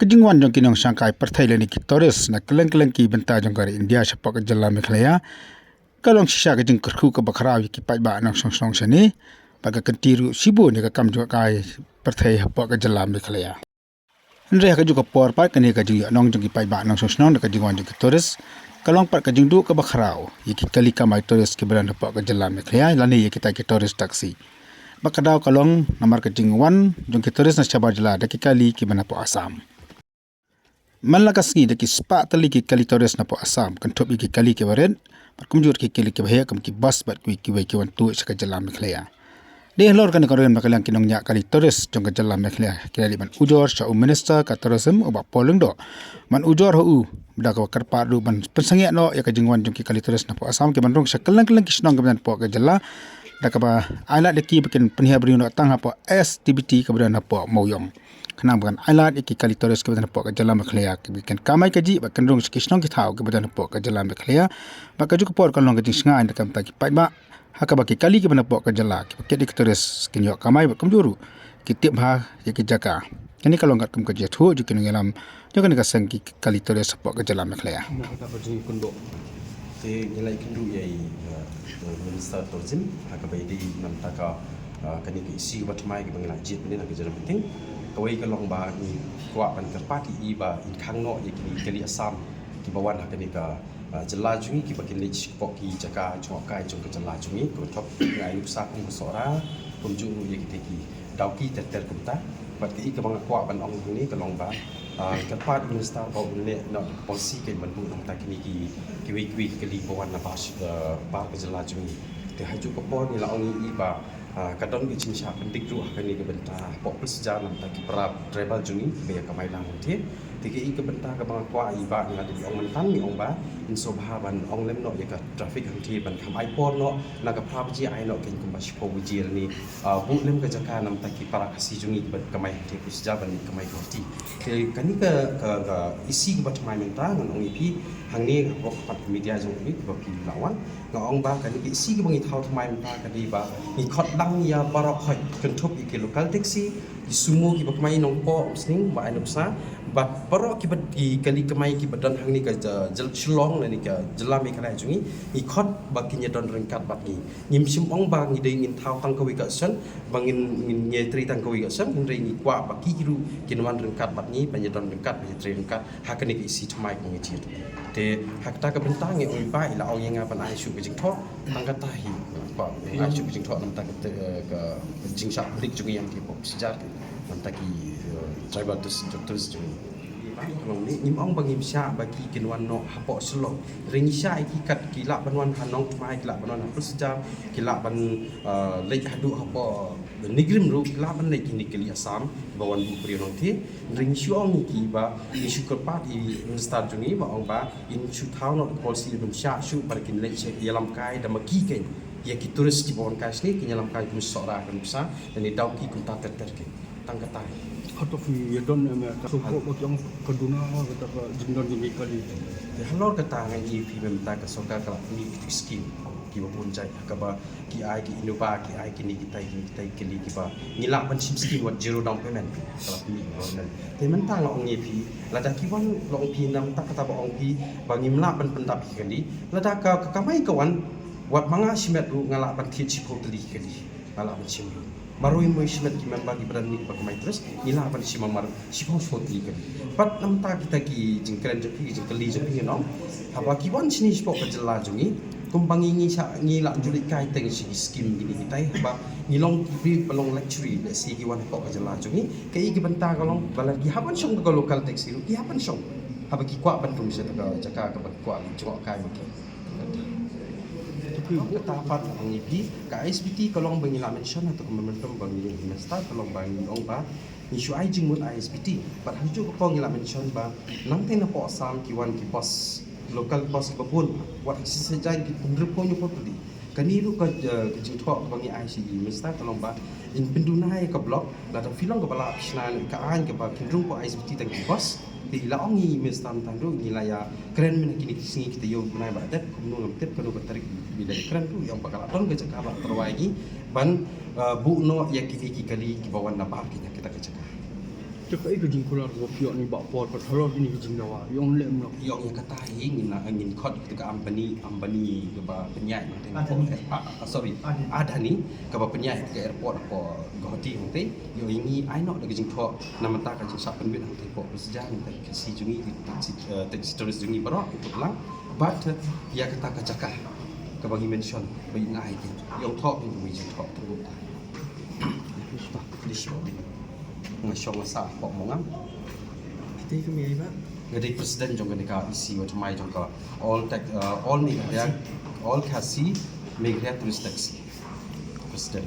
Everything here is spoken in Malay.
Kejingwan jong kinong Shanghai perthai leni ki toris na keleng ki benta jong kari India sepak ke jela Meghalaya. Kalong sisa kejing kerku ke bakarau ki pai ba nang song seni baga kentiru sibu ni ka kam jong kai perthai hapak ke jela Meghalaya. Andre ka juga por pa kani ka jing nong jong ki pai ba nang song na ka jingwan jong ki toris kalong pat ka jing du ke bakarau ki kali kamai toris ki beran hapak ke jela Meghalaya lani kita ki toris taksi. Bakadau kalong namar ka jingwan jong ki toris na sabar jela daki kali ki bana po Asam. Malakas ni daki spa tali ki kali torres na po Asam kan top ki kali ke baren perkumjur ki kali ke bahaya kam ki bas bat ki wai ki wan tu sa ka jela Meghalaya de lor kan koren makalang kinong nya kali torres jong ka jela Meghalaya kali ban ujor sa minister ka tourism oba poleng do man ujor hu bda ka karpa du ban pensangya no ya ka jingwan jong ki kali torres na po Asam ke ban rong sa kelang ki snong ka ban po ka jela da ka ba ala de ki bikin penhia beri no tang ha po STBT ka ban po Moyong kenang bukan alat iki kali torres ke badan pok ke jela Meghalaya ke bikin kamai kaji ba kendrong sikisnong ki thau ke badan pok ke jela Meghalaya ba kajuk por kalong ke singa anda kam ta ki pai ba haka ba ki kali ke badan pok ke jela ki paket ki torres ki nyok kamai ba kamjuru ki tip ha ya ki jaka kini kalong kat kum ke jethu ju ki ngelam jo kan ka sang ki kali torres pok ke jela Meghalaya Haka ba jing kundo te nilai kindu yai minister tourism haka ba di nam taka kani ki isi ba tmai ki bangla jit ni na ki jara penting kawai kalong ba ni kwa pan kerpati i ba in khangno ye ki kali Asam ki bawan haka ni ka jela jungi ki bakin lich pok ki jaka chok kai jong ka jela jungi ko top ngai nusa kum sora kum jung ye ki ki dauki ter kumta bat ki ka bang kwa ban ong ni kalong ba kerpat minister ba le no policy ke ban bu nang ta ki ki wi kali bawan na ba ka jela jungi te haju ko por ni la ong i ba kadon ki chinsha pendik ru kani ke benta pok persja nam ta ki pra travel jungi be ka mai lang the ti ke benta ka bang kwa i ba nga di ong man mi ong ba in so bha ban ong lem no ye ka traffic hang thi ban kham ai por no na ka pra ji ai no ken kum ba shpo bu ji ni bu lem ka jaka nam ta ki para kasi jungi ban ka mai the persja ban ka mai ko ti ke kani ka isi ka bat mai menta ngan ong pi hang ni ko pat media jung ni ba pi lawan nga ong ba kani ki isi ka bang i thau thmai menta ka di ba ni khot ya barok hoi kentup iki local taxi sumo ki bakmai nong po sning ba anu sa ba barok ki di kali kemai ki badan hang ni ka jel shlong ni ka jela Meghalaya jungi i khot ba ki nyadon rengkat bat ni nyim sim ong ba ngi dei ngin thau tang kawi ka sen bangin ngin nye tri tang kawi ka sen ngin rei ni kwa ba ki ru kinwan rengkat bat ni ba nyadon rengkat ba tri rengkat hakani ki isi thmai ko ngi chi te hakta ka bentang ngi oi ba ila ong yang apa ai shu ke jing tho tang ka tahi ba ai shu ke jing tho nam ta ka jing sha blik jungi yang ki pop sejar nam ta ki tribal doctors jungi kalau ni nim ong bangim sha bagi kinwan no hapo selo ring sha iki kat kila banwan hanong mai kila banwan plus sejar kila ban lek hadu hapo nigrim ru kila ban lek ni kili Asam bawan bu prion thi ring shu ong ki ba ni shu ko pat i start jungi ba ong ba in shu thau no policy dum sha shu par kin lek che yalam kai da maki ke ya ki turis ki bon kai ni ki yalam kai kum sora kan sa dan ni dau ki kum ta ter ke tang katai atau ya don me suko bak yang keduna kata jindon jimi kali de halor kata ngai fi mem ta ka soka kala ni skim ki ba pun jai ka ba ki ai ki innova ki ai ki ni kita ki li ki ba ngila ban sim skim wat zero down payment kala ni non te men ta ngong ni fi la da ki wan long pi nam ta kata ba ong pi ba ngimla ban pendap ki kali la da ka mai ka wan wat manga simet ru ngala ban thi chi po tli kali ngala ban sim ru marui moi simet ki member di berani ba mai terus ngila ban si mamar si po so tli kali pat nam ta kita ki jingkren je pi jingkeli je pi no apa ki wan sini si po ka jela jungi kumbangi ngi sa ngi la juli kai teng si skim gini kita ba ngilong bi pelong luxury le si ki wan po ka jela jungi kai ki benta kalong balan ki hapan song ka local taxi ru ki hapan song haba ki kwa ban tum se ta jaka ka ban kwa jok kai ma ki kata apa ni pi ka SBT kalong bangi la mention atau momentum bangi investor kalong bangi ong ba ni shu ai jing mun SBT but hanju ko pong la mention ba nang te na po Asam ki wan ki boss local boss ba pun wat se jai ki pundru ko ni po tuli kani ru ka jing tho bangi ICE investor kalong ba in pendunai ka blok la ta filong ka bala apsnan ka an ka ba kindrung po SBT tang boss di la ongi mistam tandu ni la ya keren men kini singi kita yo bunai ba det kumno ngamtep kanu batarik bila keren tu yang bakal aton ke cakap terwagi ban bu no ya kini ki kali ki bawan na ba kita ke cakap Cakap ke jing keluar ke ni bak por kat halal ini ke jing dawa. Yang lem nak. Yang kata ingin kot itu ke ambani ke penyai sorry ada ni ke penyai ke airport apa goti nanti yo ini I know lagi jing tua nama tak kan siapa pun bilang nanti pok bersejarah nanti kasi jungi taxi tourist jungi berok itu pulang but ya kata kacakah ke bagi mention bagi ngai ke yang tua itu bagi jing tua terus di show ngasong masa pok mongam Kita ke mai ba. jadi presiden jong ka isi wa thamai jong ka all ni ya all kasi make that tourist taxi presiden